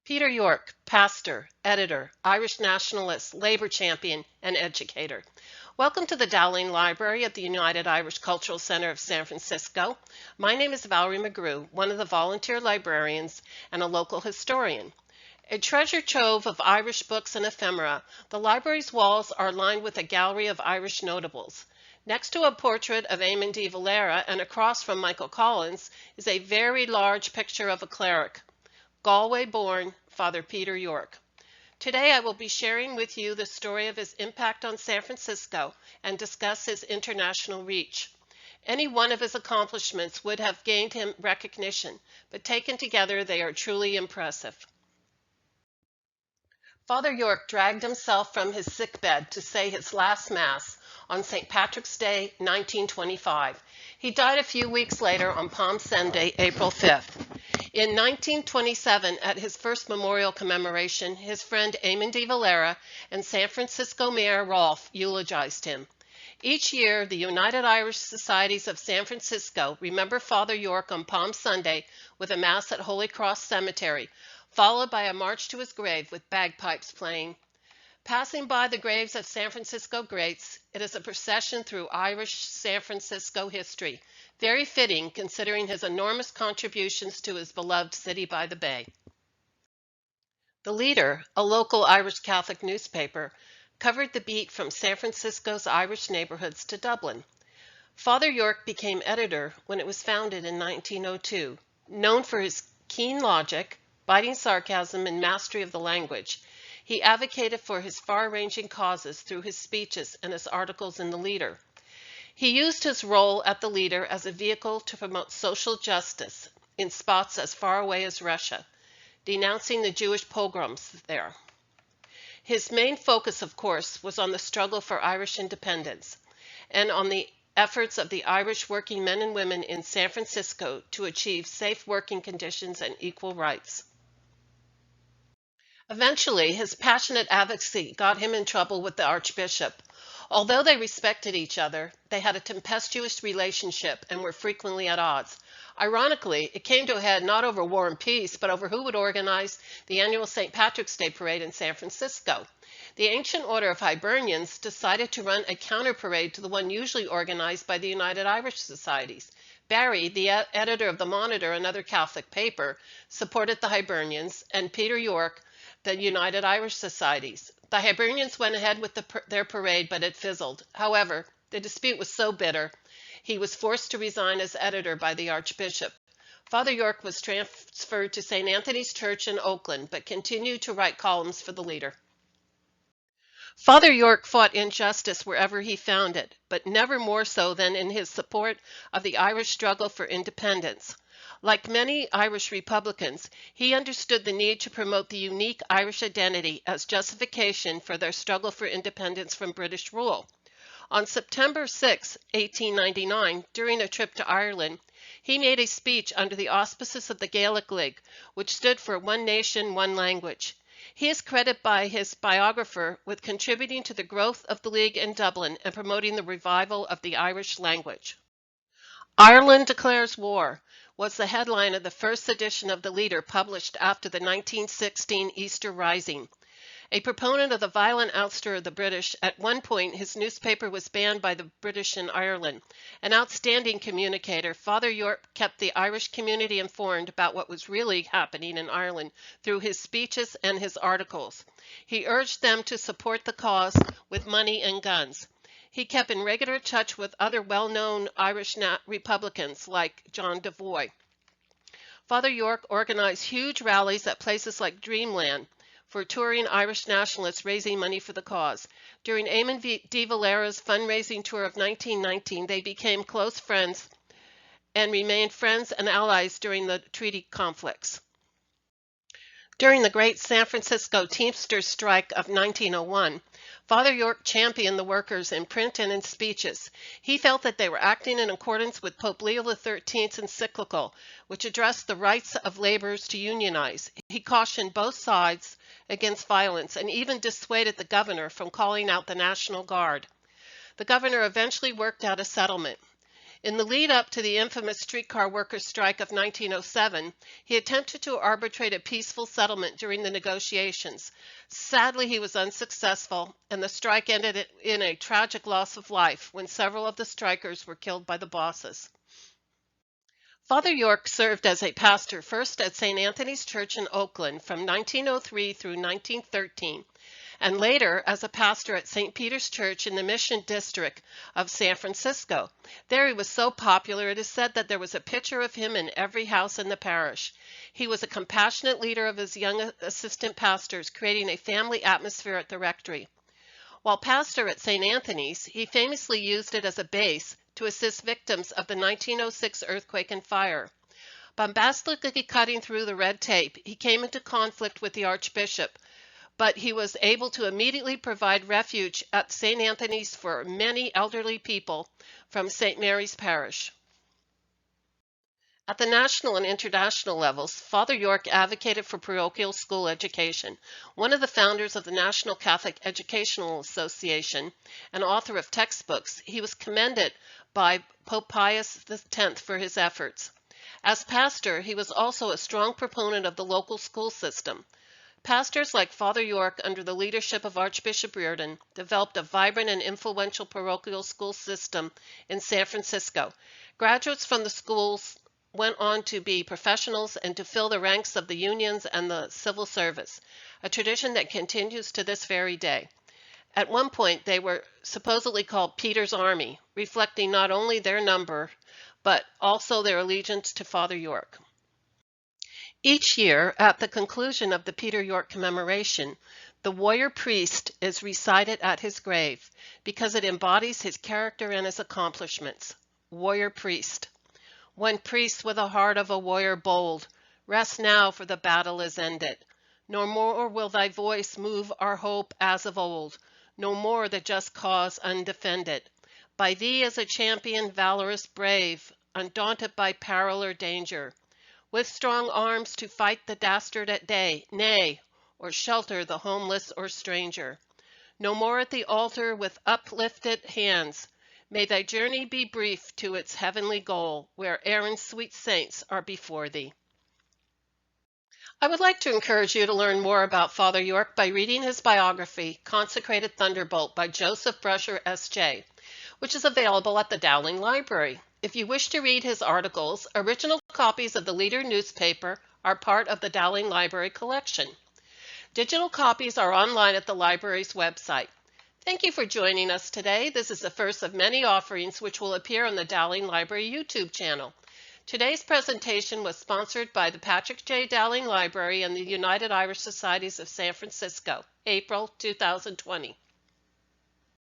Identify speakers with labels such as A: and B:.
A: Peter Yorke, pastor, editor, Irish nationalist, labor champion, and educator. Welcome to the Dowling Library at the United Irish Cultural Center of San Francisco. My name is Valerie McGrew, one of the volunteer librarians and a local historian. A treasure trove of Irish books and ephemera, the library's walls are lined with a gallery of Irish notables. Next to a portrait of Eamon de Valera and across from Michael Collins is a very large picture of a cleric, Galway-born Father Peter Yorke. Today I will be sharing with you the story of his impact on San Francisco and discuss his international reach. Any one of his accomplishments would have gained him recognition, but taken together they are truly impressive. Father Yorke dragged himself from his sickbed to say his last Mass on St. Patrick's Day, 1925. He died a few weeks later on Palm Sunday, April 5th. In 1927, at his first memorial commemoration, his friend Eamon de Valera and San Francisco Mayor Rolfe eulogized him. Each year, the United Irish Societies of San Francisco remember Father Yorke on Palm Sunday with a Mass at Holy Cross Cemetery, followed by a march to his grave with bagpipes playing. Passing by the graves of San Francisco greats, it is a procession through Irish San Francisco history, very fitting considering his enormous contributions to his beloved city by the bay. The Leader, a local Irish Catholic newspaper, covered the beat from San Francisco's Irish neighborhoods to Dublin. Father Yorke became editor when it was founded in 1902, known for his keen logic, biting sarcasm, and mastery of the language. He advocated for his far-ranging causes through his speeches and his articles in the Leader. He used his role at the Leader as a vehicle to promote social justice in spots as far away as Russia, denouncing the Jewish pogroms there. His main focus, of course, was on the struggle for Irish independence and on the efforts of the Irish working men and women in San Francisco to achieve safe working conditions and equal rights. Eventually, his passionate advocacy got him in trouble with the Archbishop. Although they respected each other, they had a tempestuous relationship and were frequently at odds. Ironically, it came to a head not over war and peace, but over who would organize the annual St. Patrick's Day parade in San Francisco. The Ancient Order of Hibernians decided to run a counter-parade to the one usually organized by the United Irish Societies. Barry, the editor of the Monitor, another Catholic paper, supported the Hibernians, and Peter Yorke, the United Irish Societies. The Hibernians went ahead with their parade, but it fizzled. However, the dispute was so bitter, he was forced to resign as editor by the Archbishop. Father Yorke was transferred to St. Anthony's Church in Oakland, but continued to write columns for the Leader. Father Yorke fought injustice wherever he found it, but never more so than in his support of the Irish struggle for independence. Like many Irish Republicans, he understood the need to promote the unique Irish identity as justification for their struggle for independence from British rule. On September 6, 1899, during a trip to Ireland, he made a speech under the auspices of the Gaelic League, which stood for One Nation, One Language. He is credited by his biographer with contributing to the growth of the League in Dublin and promoting the revival of the Irish language. Ireland Declares War was the headline of the first edition of the Leader published after the 1916 Easter Rising. A proponent of the violent ouster of the British, at one point his newspaper was banned by the British in Ireland. An outstanding communicator, Father Yorke kept the Irish community informed about what was really happening in Ireland through his speeches and his articles. He urged them to support the cause with money and guns. He kept in regular touch with other well-known Irish Republicans like John Devoy. Father Yorke organized huge rallies at places like Dreamland for touring Irish nationalists raising money for the cause. During Eamon de Valera's fundraising tour of 1919, they became close friends and remained friends and allies during the treaty conflicts. During the great San Francisco Teamsters Strike of 1901, Father Yorke championed the workers in print and in speeches. He felt that they were acting in accordance with Pope Leo XIII's encyclical, which addressed the rights of laborers to unionize. He cautioned both sides against violence and even dissuaded the governor from calling out the National Guard. The governor eventually worked out a settlement. In the lead up to the infamous streetcar workers' strike of 1907, he attempted to arbitrate a peaceful settlement during the negotiations. Sadly, he was unsuccessful, and the strike ended in a tragic loss of life when several of the strikers were killed by the bosses. Father Yorke served as a pastor first at St. Anthony's Church in Oakland from 1903 through 1913, and later as a pastor at St. Peter's Church in the Mission District of San Francisco. There he was so popular it is said that there was a picture of him in every house in the parish. He was a compassionate leader of his young assistant pastors, creating a family atmosphere at the rectory. While pastor at St. Anthony's, he famously used it as a base to assist victims of the 1906 earthquake and fire. Bombastically cutting through the red tape, he came into conflict with the Archbishop, but he was able to immediately provide refuge at St. Anthony's for many elderly people from St. Mary's Parish. At the national and international levels, Father Yorke advocated for parochial school education. One of the founders of the National Catholic Educational Association and author of textbooks, he was commended by Pope Pius X for his efforts. As pastor, he was also a strong proponent of the local school system. Pastors like Father Yorke, under the leadership of Archbishop Reardon, developed a vibrant and influential parochial school system in San Francisco. Graduates from the schools went on to be professionals and to fill the ranks of the unions and the civil service, a tradition that continues to this very day. At one point, they were supposedly called Peter's Army, reflecting not only their number, but also their allegiance to Father Yorke. Each year, at the conclusion of the Peter Yorke commemoration, the warrior priest is recited at his grave because it embodies his character and his accomplishments. Warrior priest. One priest with a heart of a warrior bold, rest now, for the battle is ended. No more will thy voice move our hope as of old, no more the just cause undefended. By thee as a champion valorous brave, undaunted by peril or danger, with strong arms to fight the dastard at day, nay, or shelter the homeless or stranger. No more at the altar with uplifted hands, may thy journey be brief to its heavenly goal, where Aaron's sweet saints are before thee. I would like to encourage you to learn more about Father Yorke by reading his biography, Consecrated Thunderbolt by Joseph Brusher, S.J., which is available at the Dowling Library. If you wish to read his articles, original copies of the Leader newspaper are part of the Dowling Library collection. Digital copies are online at the library's website. Thank you for joining us today. This is the first of many offerings which will appear on the Dowling Library YouTube channel. Today's presentation was sponsored by the Patrick J. Dowling Library and the United Irish Societies of San Francisco, April 2020.